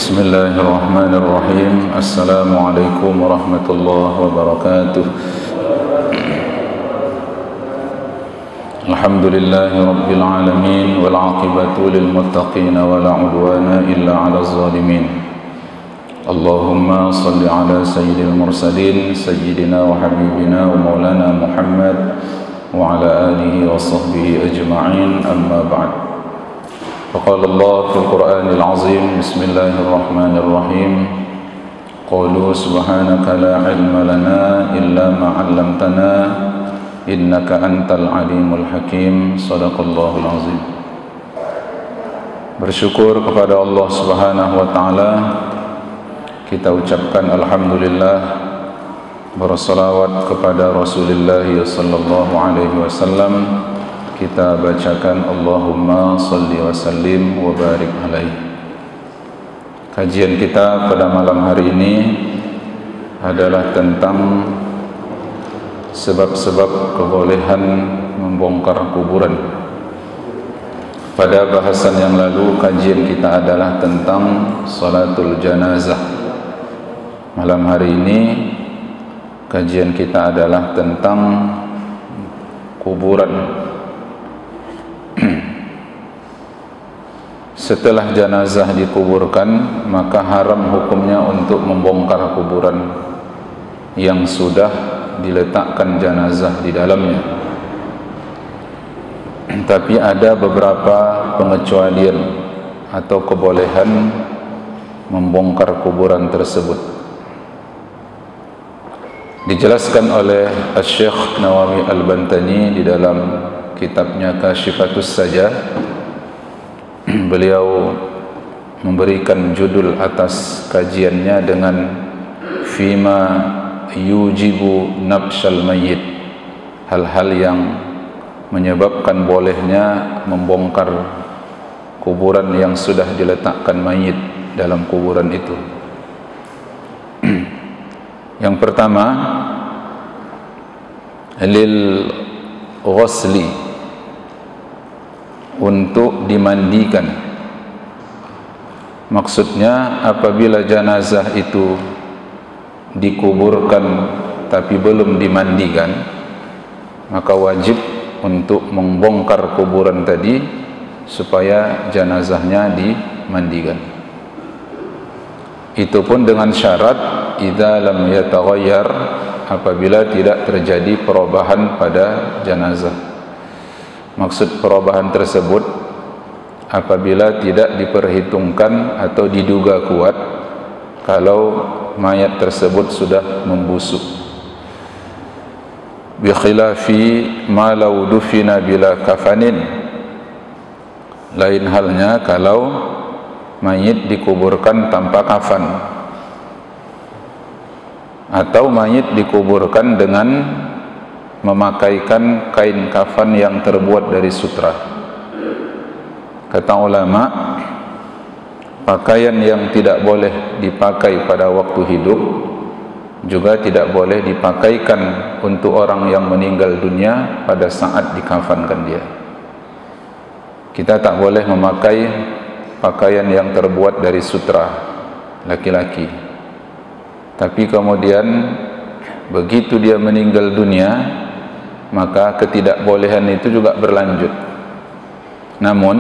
Bismillahirrahmanirrahim. Assalamualaikum warahmatullahi wabarakatuh. Alhamdulillahi rabbil alamin wal aqibatu lil muttaqin wa la udwana illa 'alal zalimin. Allahumma salli ala sayyidil mursalin sayyidina wa habibina wa maulana Muhammad wa ala alihi wa sahbihi ajma'in, amma ba'd. فقال الله في القرآن العظيم بسم الله الرحمن الرحيم قالوا سبحانك لا علم لنا إلا ما علمتنا إنك أنت العليم الحكيم صدق الله العظيم. Bersyukur kepada Allah Subhanahu wa taala, kita ucapkan alhamdulillah, bersalawat kepada Rasulullah sallallahu alaihi wasallam, kita bacakan Allahumma salli wa sallim wa barik alaihi. Kajian kita pada malam hari ini adalah tentang sebab-sebab kebolehan membongkar kuburan. Pada bahasan yang lalu kajian kita adalah tentang salatul janazah. Malam hari ini kajian kita adalah tentang kuburan. Setelah jenazah dikuburkan, maka haram hukumnya untuk membongkar kuburan yang sudah diletakkan jenazah di dalamnya. Tapi ada beberapa pengecualian atau kebolehan membongkar kuburan tersebut. Dijelaskan oleh Syekh Nawawi Al-Bantani di dalam kitabnya Kashifatus Sajah. Beliau memberikan judul atas kajiannya dengan Fima yujibu nabshal mayyit, hal-hal yang menyebabkan bolehnya membongkar kuburan yang sudah diletakkan mayit dalam kuburan itu. Yang pertama, lil ghusli, untuk dimandikan. Maksudnya apabila jenazah itu dikuburkan tapi belum dimandikan, maka wajib untuk membongkar kuburan tadi supaya jenazahnya dimandikan. Itu pun dengan syarat idza lam yataghayyar, apabila tidak terjadi perubahan pada jenazah. Maksud perubahan tersebut apabila tidak diperhitungkan atau diduga kuat kalau mayat tersebut sudah membusuk. Bi khilafi ma law dufina bila kafanin, lain halnya kalau mayit dikuburkan tanpa kafan atau mayit dikuburkan dengan memakaikan kain kafan yang terbuat dari sutra. Kata ulama, pakaian yang tidak boleh dipakai pada waktu hidup juga tidak boleh dipakaikan untuk orang yang meninggal dunia pada saat dikafankan dia. Kita tak boleh memakai pakaian yang terbuat dari sutra laki-laki, tapi kemudian begitu dia meninggal dunia, maka ketidakbolehan itu juga berlanjut. Namun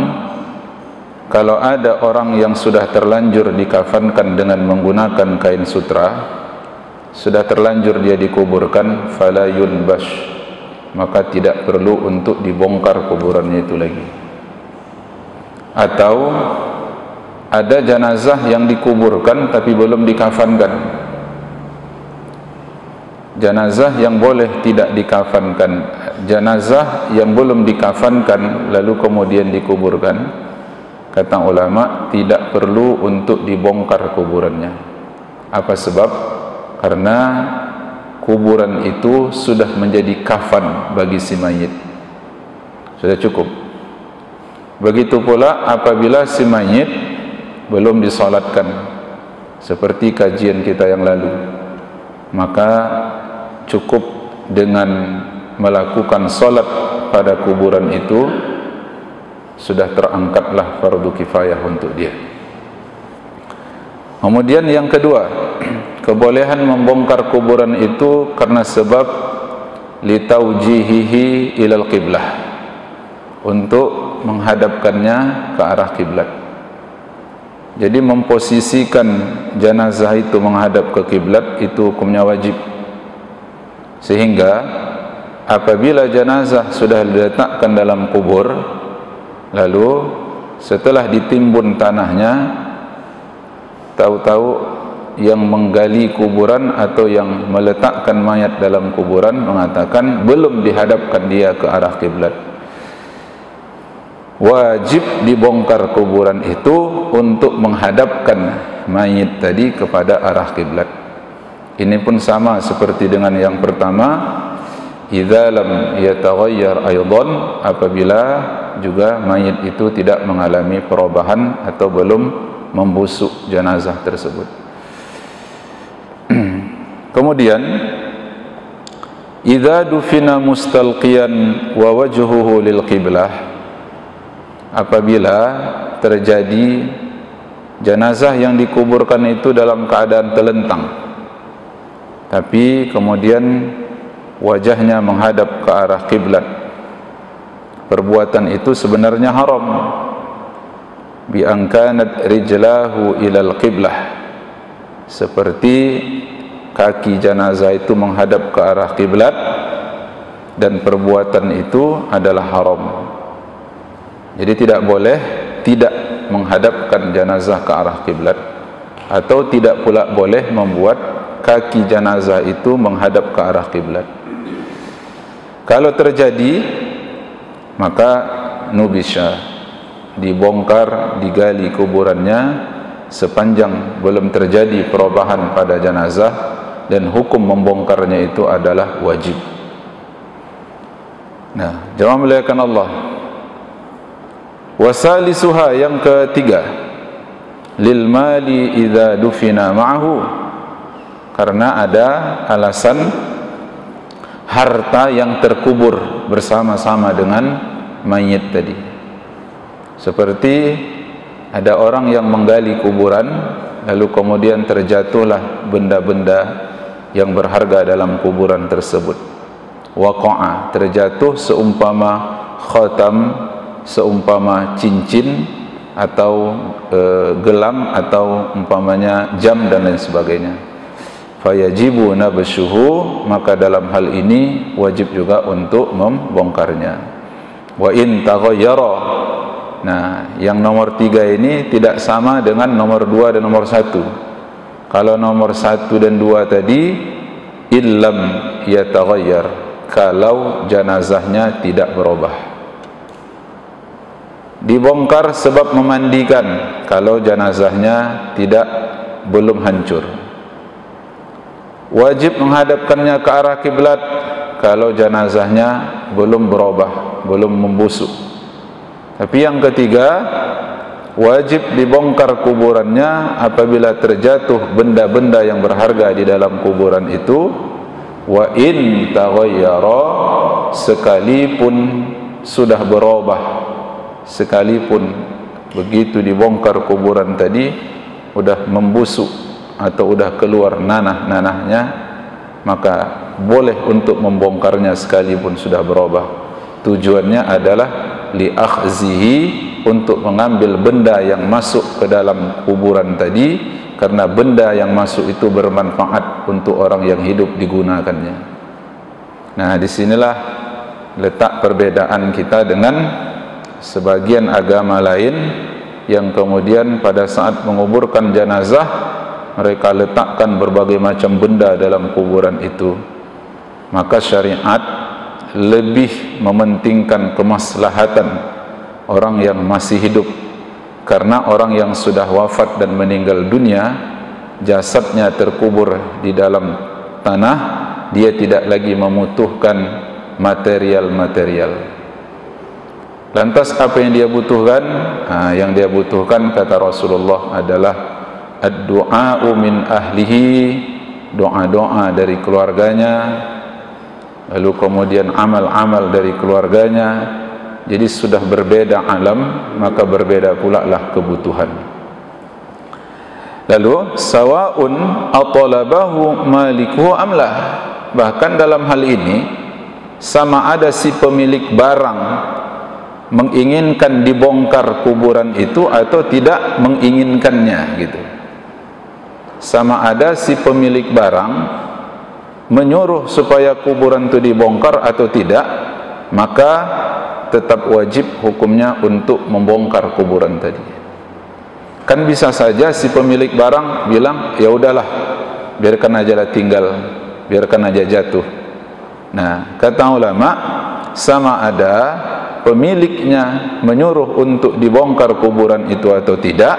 kalau ada orang yang sudah terlanjur dikafankan dengan menggunakan kain sutra, sudah terlanjur dia dikuburkan, fala yunbash, maka tidak perlu untuk dibongkar kuburannya itu lagi. Atau ada jenazah yang dikuburkan tapi belum dikafankan. Jenazah yang boleh tidak dikafankan, jenazah yang belum dikafankan lalu kemudian dikuburkan, kata ulama tidak perlu untuk dibongkar kuburannya. Apa sebab? Karena kuburan itu sudah menjadi kafan bagi si mayit, sudah cukup. Begitu pula apabila si mayit belum disolatkan, seperti kajian kita yang lalu, maka cukup dengan melakukan solat pada kuburan itu sudah terangkatlah fardu kifayah untuk dia. Kemudian yang kedua, kebolehan membongkar kuburan itu karena sebab litaujihihi ilal qiblah, untuk menghadapkannya ke arah kiblat. Jadi memposisikan jenazah itu menghadap ke kiblat itu hukumnya wajib. Sehingga apabila jenazah sudah diletakkan dalam kubur, lalu setelah ditimbun tanahnya, tahu-tahu yang menggali kuburan atau yang meletakkan mayat dalam kuburan mengatakan belum dihadapkan dia ke arah kiblat. Wajib dibongkar kuburan itu untuk menghadapkan mayit tadi kepada arah kiblat. Ini pun sama seperti dengan yang pertama, idza lam yataghayyar aidan, apabila juga mayit itu tidak mengalami perubahan atau belum membusuk jenazah tersebut. Kemudian idza dufina mustalqiyan wa wajhuhu lil qiblah, apabila terjadi jenazah yang dikuburkan itu dalam keadaan telentang, tapi kemudian wajahnya menghadap ke arah kiblat, perbuatan itu sebenarnya haram. Bi an kanat rijlahu ilal qiblah, seperti kaki jenazah itu menghadap ke arah kiblat, dan perbuatan itu adalah haram. Jadi tidak boleh tidak menghadapkan jenazah ke arah kiblat, atau tidak pula boleh membuat kaki jenazah itu menghadap ke arah kiblat. Kalau terjadi, maka nubisha, dibongkar, digali kuburannya sepanjang belum terjadi perubahan pada jenazah, dan hukum membongkarnya itu adalah wajib. Nah, jemaah muliakan Allah, wasalisuha, yang ketiga, lil mali idza dufina ma'ahu, karena ada alasan harta yang terkubur bersama-sama dengan mayit tadi. Seperti ada orang yang menggali kuburan, lalu kemudian terjatuhlah benda-benda yang berharga dalam kuburan tersebut. Waqa'a, terjatuh seumpama khatam, seumpama cincin atau gelang, atau umpamanya jam dan lain sebagainya. Fayajibu nabshuhu, maka dalam hal ini wajib juga untuk membongkarnya. Wa in taghayyara, nah yang nomor 3 ini tidak sama dengan nomor 2 dan nomor 1. Kalau nomor 1 dan 2 tadi illam yataghayyar, kalau jenazahnya tidak berubah. Dibongkar sebab memandikan, kalau jenazahnya belum hancur. Wajib menghadapkannya ke arah kiblat kalau jenazahnya belum berubah, belum membusuk. Tapi yang ketiga, wajib dibongkar kuburannya apabila terjatuh benda-benda yang berharga di dalam kuburan itu. Wa in taghayyara, sekalipun sudah berubah, sekalipun begitu dibongkar kuburan tadi udah membusuk atau udah keluar nanah-nanahnya, maka boleh untuk membongkarnya sekalipun sudah berubah. Tujuannya adalah liakhzihi, untuk mengambil benda yang masuk ke dalam kuburan tadi, karena benda yang masuk itu bermanfaat untuk orang yang hidup digunakannya. Nah, disinilah letak perbedaan kita dengan sebagian agama lain yang kemudian pada saat menguburkan jenazah mereka letakkan berbagai macam benda dalam kuburan itu. Maka syariat lebih mementingkan kemaslahatan orang yang masih hidup, karena orang yang sudah wafat dan meninggal dunia, jasadnya terkubur di dalam tanah, dia tidak lagi membutuhkan material-material. Lantas apa yang dia butuhkan? Yang dia butuhkan, kata Rasulullah, adalah ad-du'a'u min ahlihi, doa-doa dari keluarganya, lalu kemudian amal-amal dari keluarganya. Jadi sudah berbeda alam, maka berbeda pula lah kebutuhan. Lalu sawaun atalabahu malikuhu amlah, bahkan dalam hal ini sama ada si pemilik barang menginginkan dibongkar kuburan itu atau tidak menginginkannya gitu. Sama ada si pemilik barang menyuruh supaya kuburan itu dibongkar atau tidak, maka tetap wajib hukumnya untuk membongkar kuburan tadi. Kan bisa saja si pemilik barang bilang, ya udahlah, biarkan aja lah tinggal, biarkan aja jatuh. Nah, kata ulama, sama ada pemiliknya menyuruh untuk dibongkar kuburan itu atau tidak,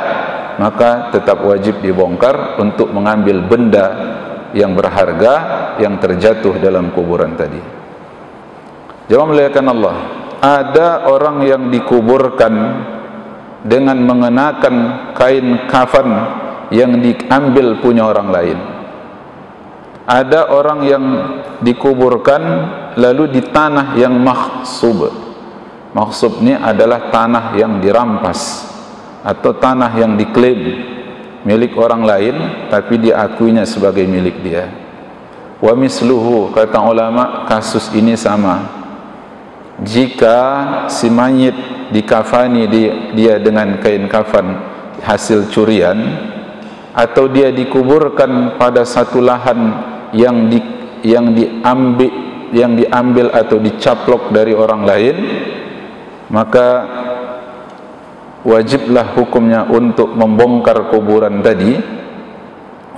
maka tetap wajib dibongkar untuk mengambil benda yang berharga yang terjatuh dalam kuburan tadi. Jemaah muliakan Allah, ada orang yang dikuburkan dengan mengenakan kain kafan yang diambil punya orang lain. Ada orang yang dikuburkan lalu di tanah yang makhsub. Makhsub ini adalah tanah yang dirampas atau tanah yang diklaim milik orang lain tapi diakuinya sebagai milik dia. Wa misluhu, kata ulama, kasus ini sama. Jika si mayit dikafani dia dengan kain kafan hasil curian, atau dia dikuburkan pada satu lahan yang diambil atau dicaplok dari orang lain, maka wajiblah hukumnya untuk membongkar kuburan tadi.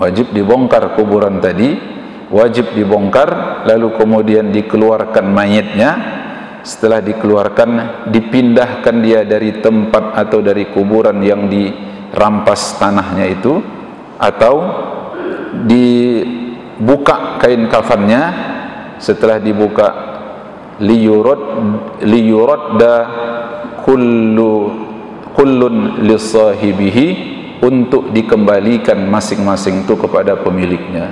Wajib dibongkar kuburan tadi, wajib dibongkar, lalu kemudian dikeluarkan mayitnya. Setelah dikeluarkan, dipindahkan dia dari tempat atau dari kuburan yang dirampas tanahnya itu, atau dibuka kain kafannya. Setelah dibuka, liyuradda kullun lisahibihi, untuk dikembalikan masing-masing itu kepada pemiliknya.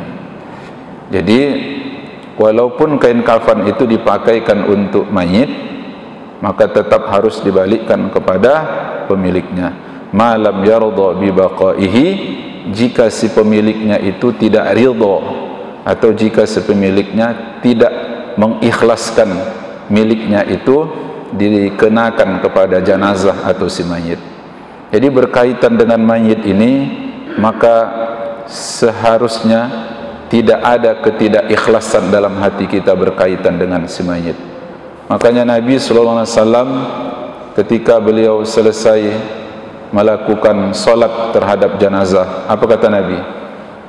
Jadi walaupun kain kafan itu dipakaikan untuk mayit, maka tetap harus dibalikkan kepada pemiliknya. Malam yardha bi baqaihi, jika si pemiliknya itu tidak ridha atau jika si pemiliknya tidak mengikhlaskan miliknya itu dikenakan kepada jenazah atau si mayit. Jadi berkaitan dengan mayit ini, maka seharusnya tidak ada ketidakikhlasan dalam hati kita berkaitan dengan si mayit. Makanya Nabi sallallahu alaihi wasallam ketika beliau selesai melakukan solat terhadap jenazah, apa kata Nabi?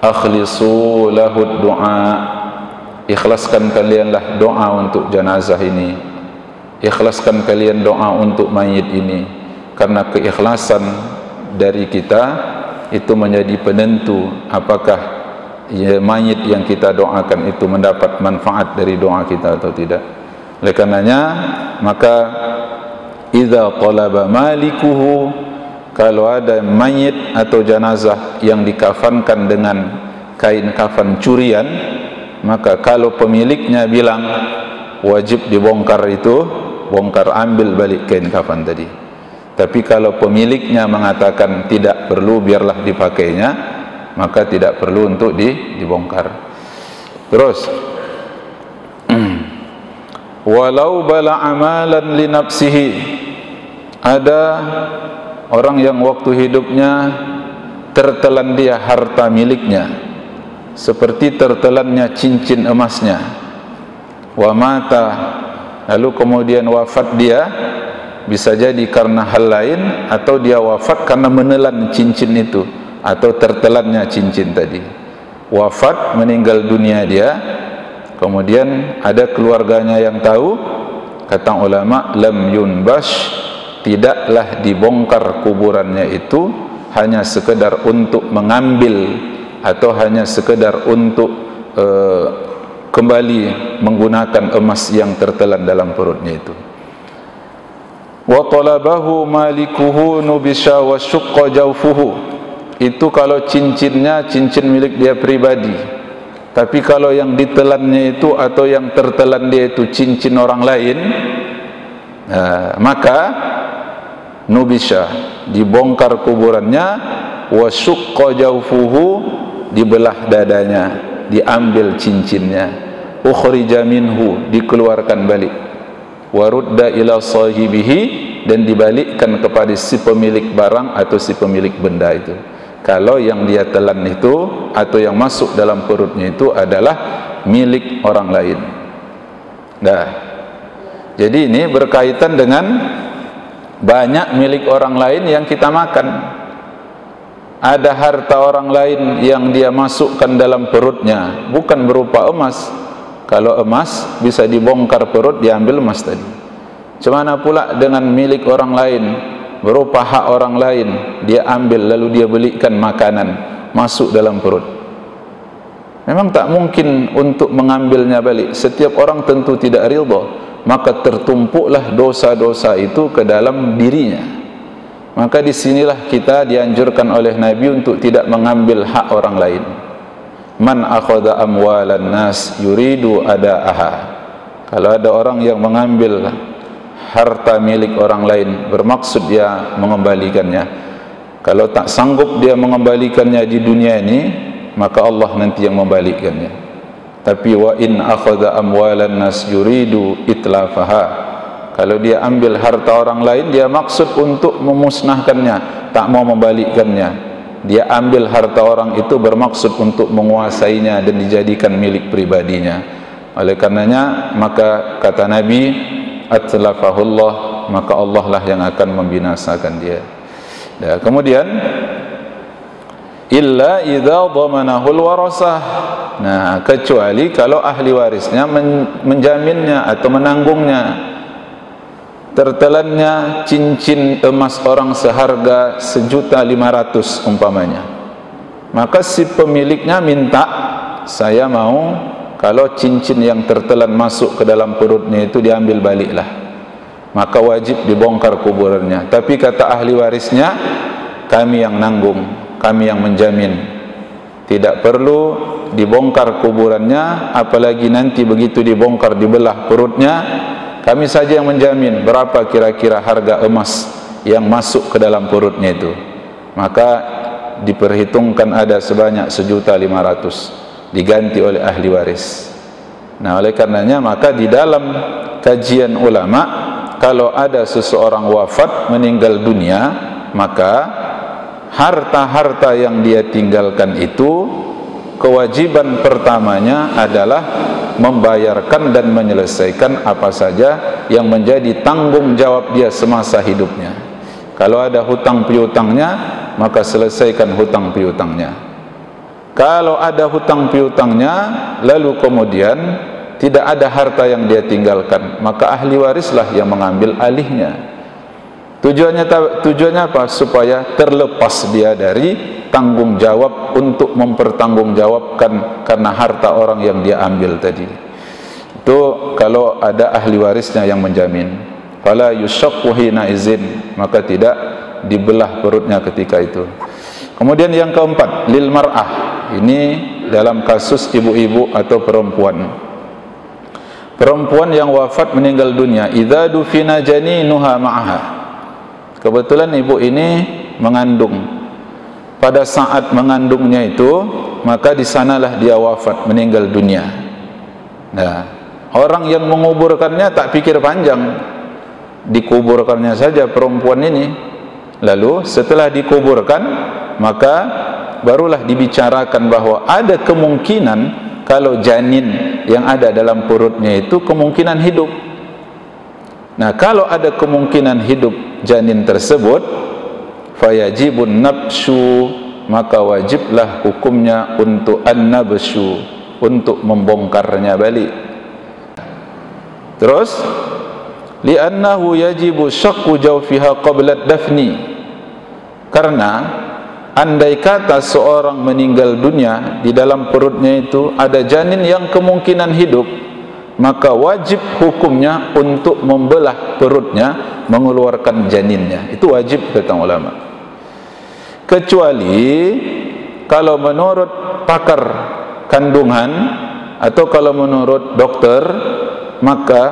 Akhlisu lahu du'a, ikhlaskan kalianlah doa untuk jenazah ini, ikhlaskan kalian doa untuk mayit ini, karena keikhlasan dari kita itu menjadi penentu apakah mayit yang kita doakan itu mendapat manfaat dari doa kita atau tidak. Oleh karenanya, maka idza talaba malikuhu, kalau ada mayit atau jenazah yang dikafankan dengan kain kafan curian, maka kalau pemiliknya bilang wajib dibongkar itu, bongkar, ambil balik kain kafan tadi. Tapi kalau pemiliknya mengatakan tidak perlu, biarlah dipakainya, maka tidak perlu untuk dibongkar. Terus walau bala amalan li nafsihi, ada orang yang waktu hidupnya tertelan dia harta miliknya, seperti tertelannya cincin emasnya. Wa mata, lalu kemudian wafat dia, bisa jadi karena hal lain, atau dia wafat karena menelan cincin itu atau tertelannya cincin tadi. Wafat, meninggal dunia dia, kemudian ada keluarganya yang tahu, kata ulama, lam yunbash, tidaklah dibongkar kuburannya itu hanya sekedar untuk mengambil atau hanya sekedar untuk kembali menggunakan emas yang tertelan dalam perutnya itu. Wa talabahu malikuhu nubisha wa syuqqa jawfuhu, itu kalau cincinnya cincin milik dia pribadi. Tapi kalau yang ditelannya itu atau yang tertelan dia itu cincin orang lain, maka nubisha, dibongkar kuburannya, wa syuqqa jawfuhu, dibelah dadanya, diambil cincinnya, ukhrija minhu, dikeluarkan balik, wa rudda ila sahibihi, dan dibalikkan kepada si pemilik barang atau si pemilik benda itu. Kalau yang dia telan itu atau yang masuk dalam perutnya itu adalah milik orang lain. Nah, jadi ini berkaitan dengan banyak milik orang lain yang kita makan. Ada harta orang lain yang dia masukkan dalam perutnya, bukan berupa emas. Kalau emas bisa dibongkar perut, diambil emas tadi. Bagaimana pula dengan milik orang lain, berupa hak orang lain, dia ambil lalu dia belikan makanan masuk dalam perut. Memang tak mungkin untuk mengambilnya balik. Setiap orang tentu tidak ridha, maka tertumpuklah dosa-dosa itu ke dalam dirinya. Maka disinilah kita dianjurkan oleh Nabi untuk tidak mengambil hak orang lain. Man akhadha amwalan nas yuridu ada'aha. Kalau ada orang yang mengambil harta milik orang lain bermaksud dia mengembalikannya, kalau tak sanggup dia mengembalikannya di dunia ini, maka Allah nanti yang membalikkannya. Tapi wa in akhadha amwalan nas yuridu itlafaha, kalau dia ambil harta orang lain, dia maksud untuk memusnahkannya, tak mau membalikkannya. Dia ambil harta orang itu bermaksud untuk menguasainya dan dijadikan milik pribadinya. Oleh karenanya, maka kata Nabi, atlafahullah, maka Allah lah yang akan membinasakan dia. Dan kemudian, illa idza dhamanahul warasah. Nah, kecuali kalau ahli warisnya menjaminnya atau menanggungnya. Tertelannya cincin emas orang seharga 1.500.000 umpamanya, maka si pemiliknya minta, saya mau kalau cincin yang tertelan masuk ke dalam perutnya itu diambil baliklah, maka wajib dibongkar kuburannya. Tapi kata ahli warisnya, kami yang nanggung, kami yang menjamin, tidak perlu dibongkar kuburannya, apalagi nanti begitu dibongkar dibelah perutnya, kami saja yang menjamin berapa kira-kira harga emas yang masuk ke dalam perutnya itu. Maka diperhitungkan ada sebanyak 1.500.000 diganti oleh ahli waris. Nah, oleh karenanya maka di dalam kajian ulama, kalau ada seseorang wafat meninggal dunia, maka harta-harta yang dia tinggalkan itu kewajiban pertamanya adalah membayarkan dan menyelesaikan apa saja yang menjadi tanggung jawab dia semasa hidupnya. Kalau ada hutang piutangnya, maka selesaikan hutang piutangnya. Kalau ada hutang piutangnya lalu kemudian tidak ada harta yang dia tinggalkan, maka ahli warislah yang mengambil alihnya. Tujuannya apa? Supaya terlepas dia dari tanggung jawab untuk mempertanggungjawabkan karena harta orang yang dia ambil tadi. Itu kalau ada ahli warisnya yang menjamin. Fala yushaqqu hina izin, maka tidak dibelah perutnya ketika itu. Kemudian yang keempat, lil mar'ah. Ini dalam kasus ibu-ibu atau perempuan. Perempuan yang wafat meninggal dunia, idza dufina janinuha ma'aha. Kebetulan ibu ini mengandung. Pada saat mengandungnya itu, maka di sanalah dia wafat, meninggal dunia. Nah, orang yang menguburkannya tak pikir panjang, dikuburkannya saja perempuan ini. Lalu setelah dikuburkan, maka barulah dibicarakan bahwa ada kemungkinan kalau janin yang ada dalam perutnya itu kemungkinan hidup. Nah, kalau ada kemungkinan hidup janin tersebut, fayajibun nabshu, maka wajiblah hukumnya untuk an-nabshu, untuk membongkarnya balik. Terus, li'annahu yajibu syaqqu jawfiha qabla dafni, karena andai kata seorang meninggal dunia, di dalam perutnya itu ada janin yang kemungkinan hidup, maka wajib hukumnya untuk membelah perutnya, mengeluarkan janinnya. Itu wajib kata ulama. Kecuali kalau menurut pakar kandungan atau kalau menurut dokter, maka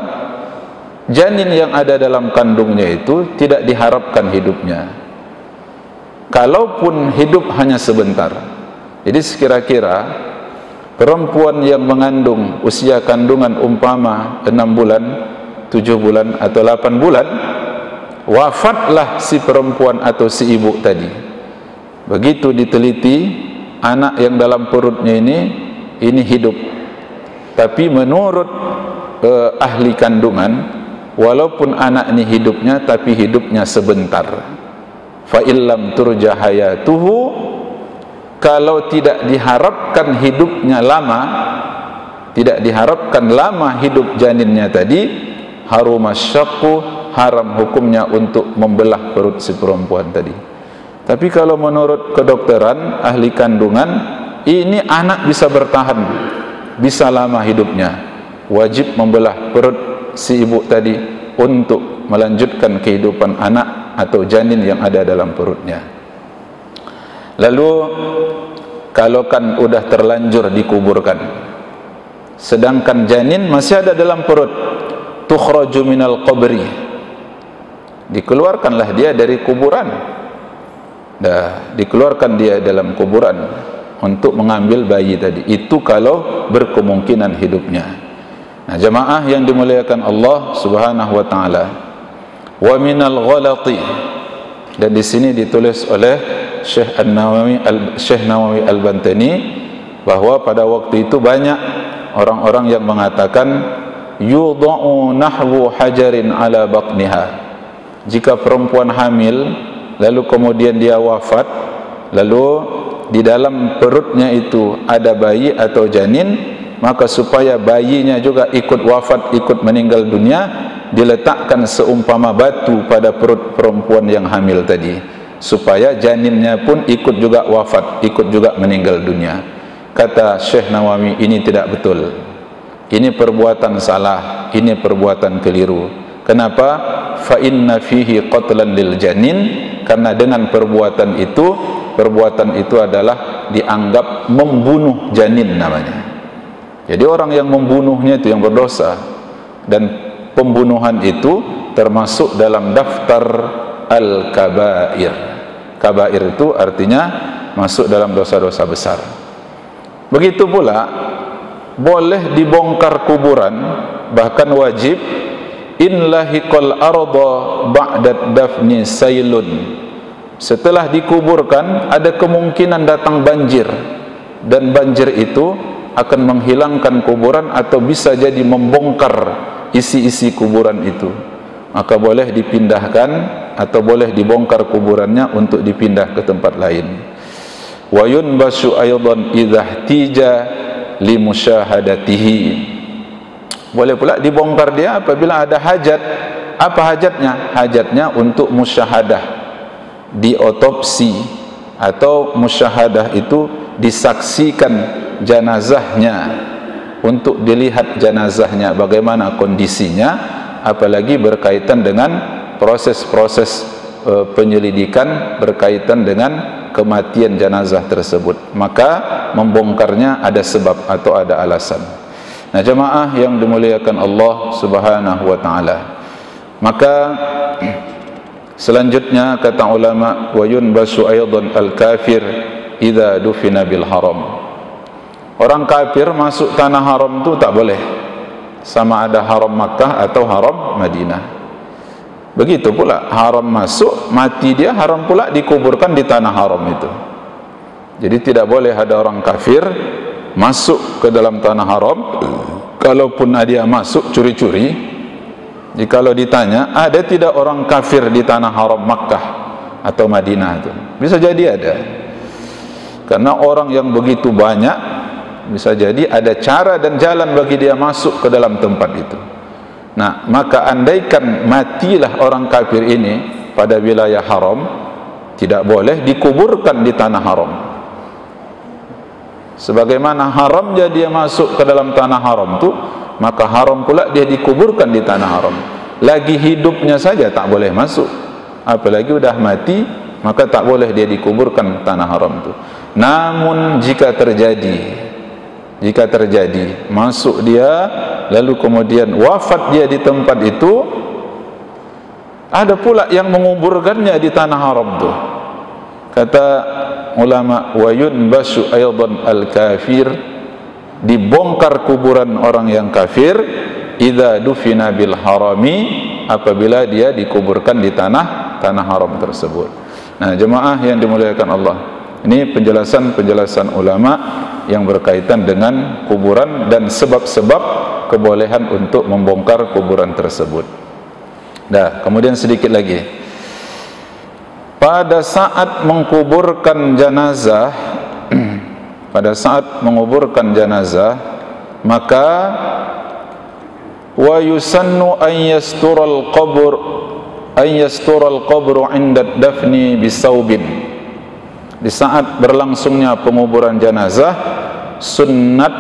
janin yang ada dalam kandungnya itu tidak diharapkan hidupnya. kalaupun hidup hanya sebentar. Jadi sekira-kira perempuan yang mengandung usia kandungan umpama 6 bulan, 7 bulan atau 8 bulan, wafatlah si perempuan atau si ibu tadi. Begitu diteliti, anak yang dalam perutnya ini hidup. Tapi menurut ahli kandungan, walaupun anak ini hidupnya, tapi hidupnya sebentar. Fa illam turja hayatuhu, kalau tidak diharapkan hidupnya lama, tidak diharapkan lama hidup janinnya tadi, harumasyaqqu, haram hukumnya untuk membelah perut si perempuan tadi. Tapi kalau menurut kedokteran, ahli kandungan, ini anak bisa bertahan, bisa lama hidupnya, wajib membelah perut si ibu tadi untuk melanjutkan kehidupan anak atau janin yang ada dalam perutnya. Lalu kalau kan udah terlanjur dikuburkan, sedangkan janin masih ada dalam perut, tukhraju minal qabri, dikeluarkanlah dia dari kuburan. Dikeluarkan dia dalam kuburan untuk mengambil bayi tadi. Itu kalau berkemungkinan hidupnya. Nah, jemaah yang dimuliakan Allah Subhanahu wa taala, wa minal ghalati, dan di sini ditulis oleh Syekh Nawawi Al-Bantani bahwa pada waktu itu banyak orang-orang yang mengatakan yudha'u nahwu hajarin ala batniha. Jika perempuan hamil lalu kemudian dia wafat, lalu di dalam perutnya itu ada bayi atau janin, maka supaya bayinya juga ikut wafat, ikut meninggal dunia, diletakkan seumpama batu pada perut perempuan yang hamil tadi, supaya janinnya pun ikut juga wafat, ikut juga meninggal dunia. Kata Syekh Nawawi, ini tidak betul, ini perbuatan salah, ini perbuatan keliru. Kenapa? Fa inna fihi qatlan lil janin, karena dengan perbuatan itu adalah dianggap membunuh janin namanya. Jadi orang yang membunuhnya itu yang berdosa, dan pembunuhan itu termasuk dalam daftar al-kabair. Kabair itu artinya masuk dalam dosa-dosa besar. Begitu pula boleh dibongkar kuburan, bahkan wajib, in lahiqal arda ba'da dafni sailun, setelah dikuburkan ada kemungkinan datang banjir, dan banjir itu akan menghilangkan kuburan atau bisa jadi membongkar isi-isi kuburan itu, maka boleh dipindahkan atau boleh dibongkar kuburannya untuk dipindah ke tempat lain. Wa yunbasu aydan idza ihtija li musyahadatihi, boleh pula dibongkar dia apabila ada hajat. Apa hajatnya? Hajatnya untuk musyahadah, diotopsi, atau musyahadah itu disaksikan jenazahnya, untuk dilihat jenazahnya bagaimana kondisinya, apalagi berkaitan dengan proses-proses penyelidikan berkaitan dengan kematian jenazah tersebut, maka membongkarnya ada sebab atau ada alasan. Nah, jemaah yang dimuliakan Allah Subhanahu wa taala, maka selanjutnya kata ulama, wa yunbasu aydan al-kafir idza dufina bil haram. Orang kafir masuk tanah haram itu tak boleh, sama ada haram Makkah atau haram Madinah. Begitu pula haram masuk, mati dia, haram pula dikuburkan di tanah haram itu. Jadi tidak boleh ada orang kafir masuk ke dalam tanah haram. Kalaupun dia masuk curi-curi, jikalau ditanya ada tidak orang kafir di tanah haram Makkah atau Madinah itu, bisa jadi ada, karena orang yang begitu banyak, bisa jadi ada cara dan jalan bagi dia masuk ke dalam tempat itu. Nah, maka andaikan matilah orang kafir ini pada wilayah haram, tidak boleh dikuburkan di tanah haram. Sebagaimana haramnya dia masuk ke dalam tanah haram itu, maka haram pula dia dikuburkan di tanah haram. Lagi hidupnya saja tak boleh masuk, apalagi udah mati, maka tak boleh dia dikuburkan tanah haram itu. Namun jika terjadi masuk dia lalu kemudian wafat dia di tempat itu, ada pula yang menguburkannya di tanah haram itu. Kata ulama, wa yunbasu aidan al-kafir, dibongkar kuburan orang yang kafir, idza dufina bil harami, apabila dia dikuburkan di tanah haram tersebut. Nah, jemaah yang dimuliakan Allah, ini penjelasan ulama yang berkaitan dengan kuburan dan sebab-sebab kebolehan untuk membongkar kuburan tersebut. Nah, kemudian sedikit lagi, pada saat menguburkan jenazah, pada saat menguburkan jenazah, maka wa yusannu an yastural qabru 'inda dafni bisaubin. Di saat berlangsungnya penguburan jenazah, sunnat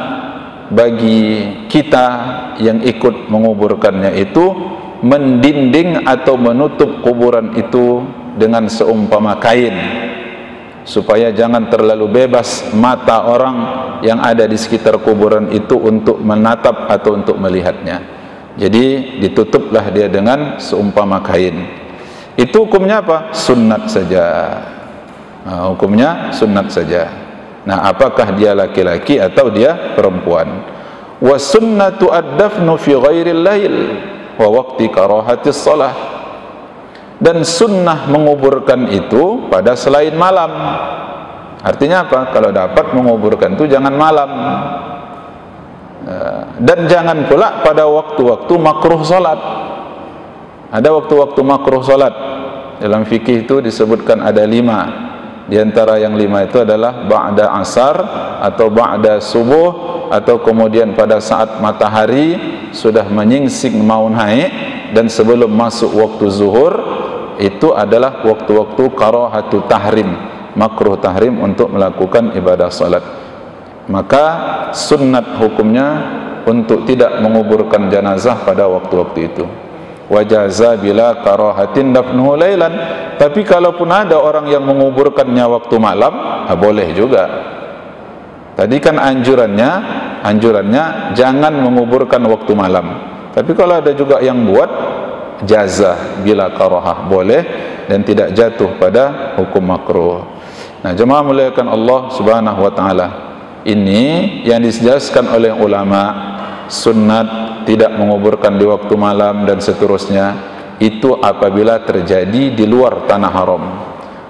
bagi kita yang ikut menguburkannya itu mendinding atau menutup kuburan itu dengan seumpama kain, supaya jangan terlalu bebas mata orang yang ada di sekitar kuburan itu untuk menatap atau untuk melihatnya. Jadi ditutuplah dia dengan seumpama kain. Itu hukumnya apa? Sunnat saja. Nah, hukumnya sunnat saja. Nah, apakah dia laki-laki atau dia perempuan? Wa sunnatu ad-dafnu fi ghairil lail wa waqti karahatis shalah. Dan sunnah menguburkan itu pada selain malam. Artinya apa? Kalau dapat menguburkan itu jangan malam, dan jangan pula pada waktu-waktu makruh salat. Ada waktu-waktu makruh salat. Dalam fikih itu disebutkan ada 5. Di antara yang 5 itu adalah ba'da asar atau ba'da subuh, atau kemudian pada saat matahari sudah menyingsing mau naik dan sebelum masuk waktu zuhur. Itu adalah waktu-waktu karahatu tahrim, makruh tahrim untuk melakukan ibadah salat. Maka sunnat hukumnya untuk tidak menguburkan jenazah pada waktu-waktu itu. Wajaza bila karahatin dafnuhu lailan. Tapi kalaupun ada orang yang menguburkannya waktu malam, boleh juga. Tadi kan anjurannya jangan menguburkan waktu malam. Tapi kalau ada juga yang buat, jaza bila karahah, boleh dan tidak jatuh pada hukum makruh. Nah, jemaah muliakan Allah Subhanahu wa taala, ini yang dijelaskan oleh ulama, sunnat tidak menguburkan di waktu malam dan seterusnya, itu apabila terjadi di luar tanah haram.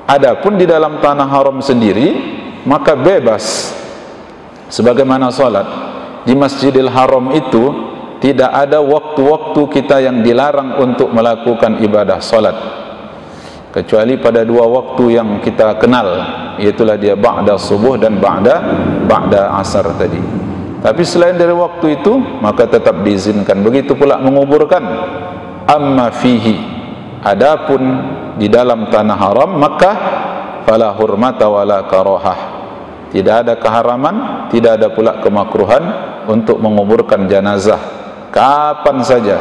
Adapun di dalam tanah haram sendiri, maka bebas. Sebagaimana salat di Masjidil Haram itu tidak ada waktu-waktu kita yang dilarang untuk melakukan ibadah salat, kecuali pada 2 waktu yang kita kenal, iaitulah dia ba'da subuh dan ba'da asar tadi. Tapi selain dari waktu itu, maka tetap diizinkan. Begitu pula menguburkan. Amma fihi, adapun di dalam tanah haram, maka fala hurmata wala karahah, tidak ada keharaman, tidak ada pula kemakruhan untuk menguburkan jenazah kapan saja,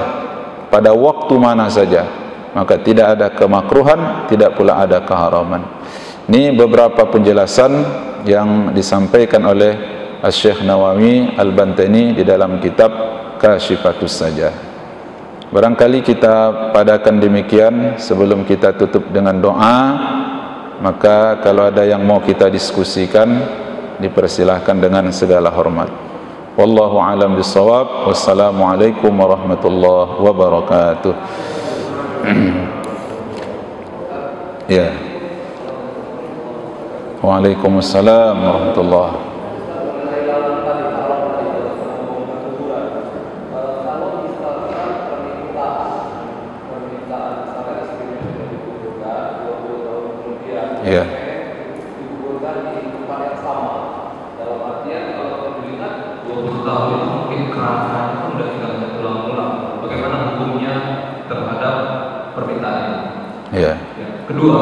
pada waktu mana saja. Maka tidak ada kemakruhan, tidak pula ada keharaman. Ini beberapa penjelasan yang disampaikan oleh Syekh Nawawi Al-Bantani di dalam kitab Kashifatus Sajah. Barangkali kita padakan demikian sebelum kita tutup dengan doa. Maka kalau ada yang mau kita diskusikan, dipersilahkan dengan segala hormat. Wallahu a'lam bissawab. Wassalamualaikum warahmatullahi wabarakatuh. Ya. Waalaikumsalam warahmatullahi. Ya. Mungkin kerangkanya pun sudah tidak terulang-ulang. Bagaimana hukumnya terhadap permintaan ini? Ya. Kedua,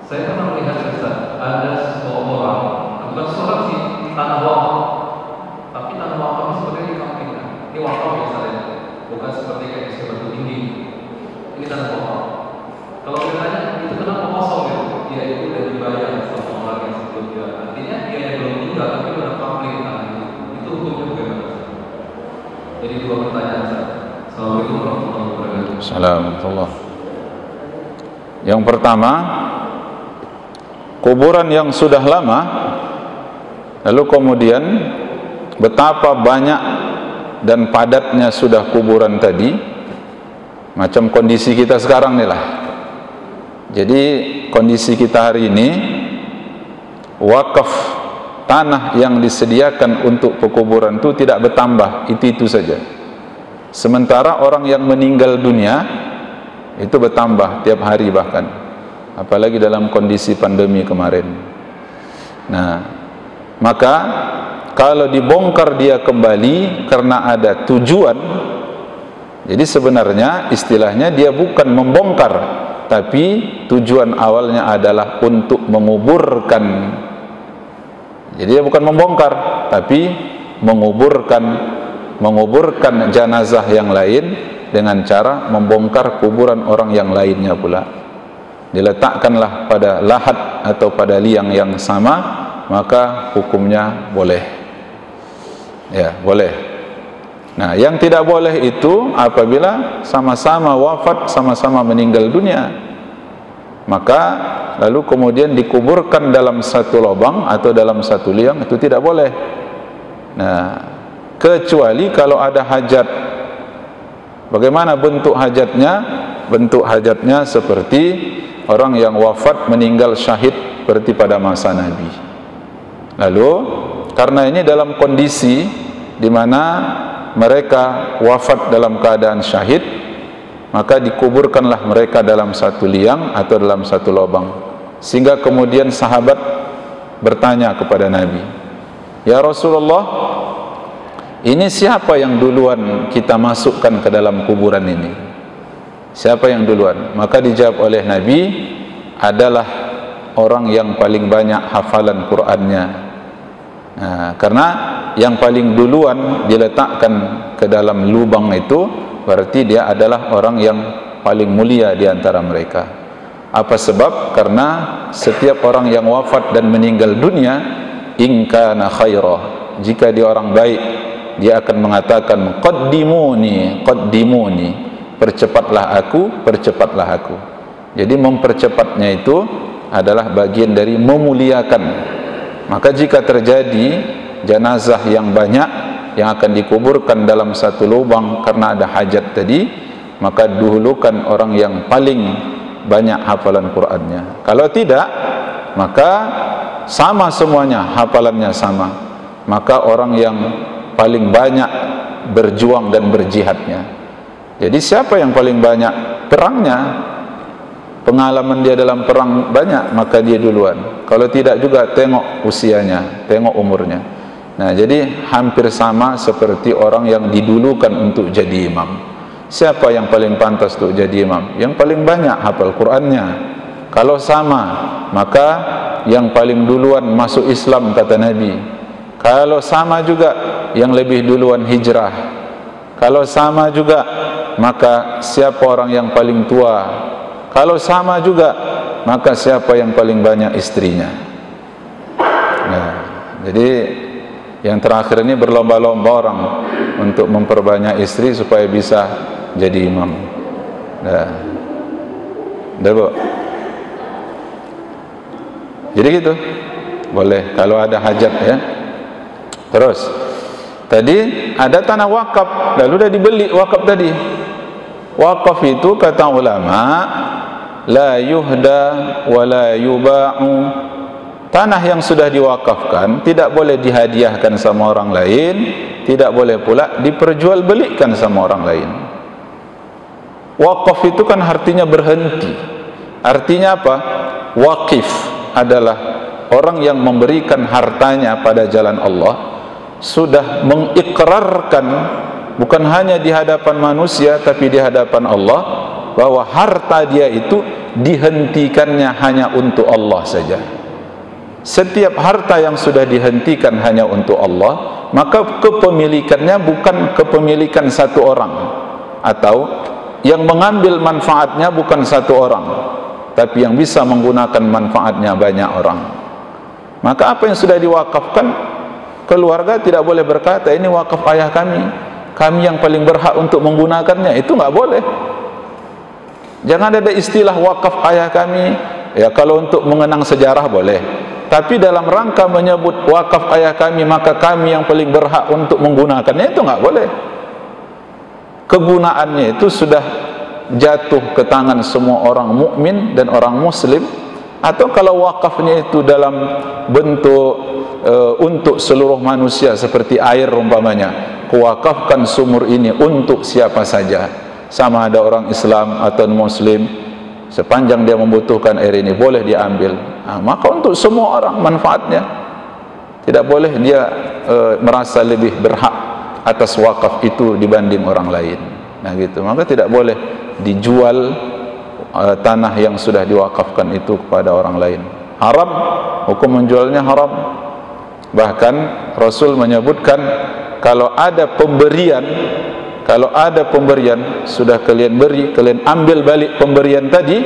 saya pernah melihat ada seseorang, bukan seorang sih, tanah wakaf, tapi tanah wakaf ini seperti di kampung. Ini wakaf biasanya, bukan seperti kayak di batu tinggi. Ini tanah wakaf. Kalau ditanya itu kenapa kosong ya? Ya itu sudah dibayar sama orang yang sebelumnya. Artinya dia yang belum tinggal tapi sudah pamrih tanah itu hukumnya bagaimana? Jadi 2 pertanyaan saya. Assalamualaikum warahmatullahi wabarakatuh. Assalamualaikum. Yang pertama, kuburan yang sudah lama, lalu kemudian betapa banyak dan padatnya sudah kuburan tadi, macam kondisi kita sekarang nih lah. Jadi kondisi kita hari ini, wakaf tanah yang disediakan untuk pekuburan itu tidak bertambah, itu saja. Sementara orang yang meninggal dunia itu bertambah tiap hari bahkan, apalagi dalam kondisi pandemi kemarin. Nah, maka kalau dibongkar dia kembali karena ada tujuan, jadi sebenarnya istilahnya dia bukan membongkar, tapi tujuan awalnya adalah untuk menguburkan. Jadi dia bukan membongkar, tapi menguburkan jenazah yang lain dengan cara membongkar kuburan orang yang lainnya pula. Diletakkanlah pada lahat atau pada liang yang sama, maka hukumnya boleh. Ya, boleh. Nah, yang tidak boleh itu apabila sama-sama wafat, sama-sama meninggal dunia. Maka lalu kemudian dikuburkan dalam satu lubang atau dalam satu liang, itu tidak boleh. Nah, kecuali kalau ada hajat. Bagaimana bentuk hajatnya? Bentuk hajatnya seperti orang yang wafat meninggal syahid seperti pada masa Nabi. Lalu karena ini dalam kondisi di mana mereka wafat dalam keadaan syahid, maka dikuburkanlah mereka dalam satu liang atau dalam satu lubang. Sehingga kemudian sahabat bertanya kepada Nabi, "Ya Rasulullah, ini siapa yang duluan kita masukkan ke dalam kuburan ini? Siapa yang duluan?" Maka dijawab oleh Nabi, adalah orang yang paling banyak hafalan Qur'annya. Nah, karena yang paling duluan diletakkan ke dalam lubang itu berarti dia adalah orang yang paling mulia di antara mereka. Apa sebab? Karena setiap orang yang wafat dan meninggal dunia, in kana khairah, jika dia orang baik, dia akan mengatakan qaddimuni, qaddimuni, percepatlah aku, percepatlah aku. Jadi mempercepatnya itu adalah bagian dari memuliakan. Maka jika terjadi jenazah yang banyak yang akan dikuburkan dalam satu lubang karena ada hajat tadi, maka dahulukan orang yang paling banyak hafalan Qur'annya. Kalau tidak, maka sama semuanya, hafalannya sama, maka orang yang paling banyak berjuang dan berjihadnya. Jadi siapa yang paling banyak perangnya, pengalaman dia dalam perang banyak, maka dia duluan. Kalau tidak juga tengok usianya, tengok umurnya. Nah, jadi hampir sama seperti orang yang didulukan untuk jadi imam. Siapa yang paling pantas untuk jadi imam? Yang paling banyak hafal Qur'annya. Kalau sama, maka yang paling duluan masuk Islam, kata Nabi. Kalau sama juga, yang lebih duluan hijrah. Kalau sama juga, maka siapa orang yang paling tua? Kalau sama juga, maka siapa yang paling banyak istrinya? Nah, jadi yang terakhir ini berlomba-lomba orang untuk memperbanyak istri supaya bisa jadi imam. Nah, udah Bu. Jadi gitu, boleh kalau ada hajat ya. Terus tadi ada tanah wakaf, lalu udah dibeli wakaf tadi. Wakaf itu kata ulama, la yuhda wa la yuba'u. Tanah yang sudah diwakafkan tidak boleh dihadiahkan sama orang lain, tidak boleh pula diperjualbelikan sama orang lain. Wakaf itu kan artinya berhenti. Artinya apa? Wakif adalah orang yang memberikan hartanya pada jalan Allah, sudah mengikrarkan bukan hanya di hadapan manusia tapi di hadapan Allah bahwa harta dia itu dihentikannya hanya untuk Allah saja. Setiap harta yang sudah dihentikan hanya untuk Allah, maka kepemilikannya bukan kepemilikan satu orang, atau yang mengambil manfaatnya bukan satu orang, tapi yang bisa menggunakan manfaatnya banyak orang. Maka apa yang sudah diwakafkan, keluarga tidak boleh berkata ini wakaf ayah kami, kami yang paling berhak untuk menggunakannya. Itu nggak boleh. Jangan ada istilah wakaf ayah kami. Ya, kalau untuk mengenang sejarah boleh, tapi dalam rangka menyebut wakaf ayah kami, maka kami yang paling berhak untuk menggunakannya, itu enggak boleh. Kegunaannya itu sudah jatuh ke tangan semua orang mukmin dan orang muslim. Atau kalau wakafnya itu dalam bentuk untuk seluruh manusia, seperti air umpamanya, kuwakafkan sumur ini untuk siapa saja, sama ada orang Islam atau muslim, sepanjang dia membutuhkan air ini boleh diambil. Maka untuk semua orang manfaatnya. Tidak boleh dia merasa lebih berhak atas wakaf itu dibanding orang lain. Nah gitu. Maka tidak boleh dijual tanah yang sudah diwakafkan itu kepada orang lain. Haram, hukum menjualnya haram. Bahkan Rasul menyebutkan, kalau ada pemberian sudah kalian beri, kalian ambil balik pemberian tadi,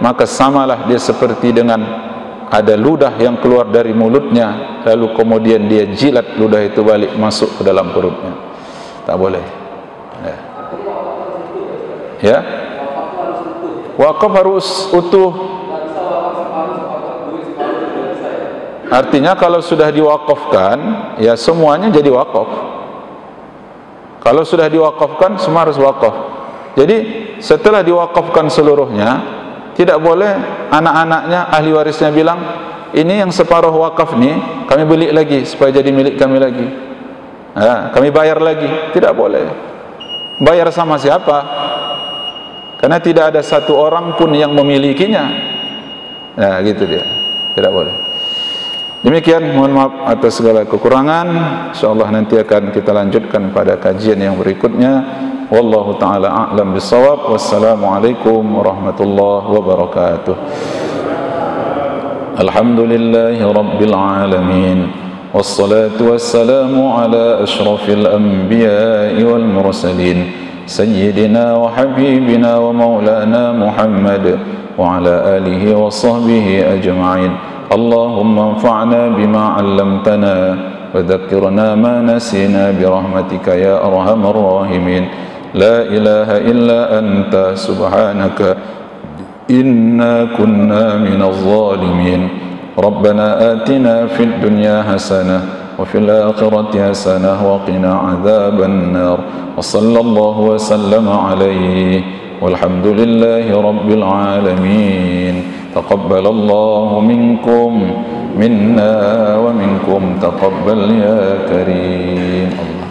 maka samalah dia seperti dengan ada ludah yang keluar dari mulutnya, lalu kemudian dia jilat ludah itu balik masuk ke dalam perutnya. Tak boleh. Ya, wakaf harus utuh. Artinya kalau sudah diwakafkan, ya semuanya jadi wakaf. Kalau sudah diwakafkan, semua harus wakaf. Jadi setelah diwakafkan seluruhnya, tidak boleh anak-anaknya, ahli warisnya bilang, ini yang separuh wakaf nih, kami beli lagi supaya jadi milik kami lagi. Kami bayar lagi. Tidak boleh. Bayar sama siapa? Karena tidak ada satu orang pun yang memilikinya. Nah gitu dia. Tidak boleh. Demikian, mohon maaf atas segala kekurangan. InsyaAllah nanti akan kita lanjutkan pada kajian yang berikutnya. Wallahu ta'ala a'lam bisawab. Wassalamualaikum warahmatullahi wabarakatuh. Alhamdulillahi rabbil alamin. Wassalatu wassalamu ala ashrafil anbiya'i wal mursalin, sayyidina wa habibina wa maulana Muhammad wa ala alihi wa sahbihi ajma'in. Allahumma anfa'na bima 'allamtana wa dhakkirna ma nasina birahmatika ya arhamar rahimin. La ilaha illa anta subhanaka inna kunna minaz zalimin. Rabbana atina fid dunya hasanah wa fil akhirati hasanah wa qina 'adzaban nar. Wa sallallahu wa sallama alaihi walhamdulillahi rabbil alamin. تقبل الله منكم منا ومنكم تقبل يا كريم الله.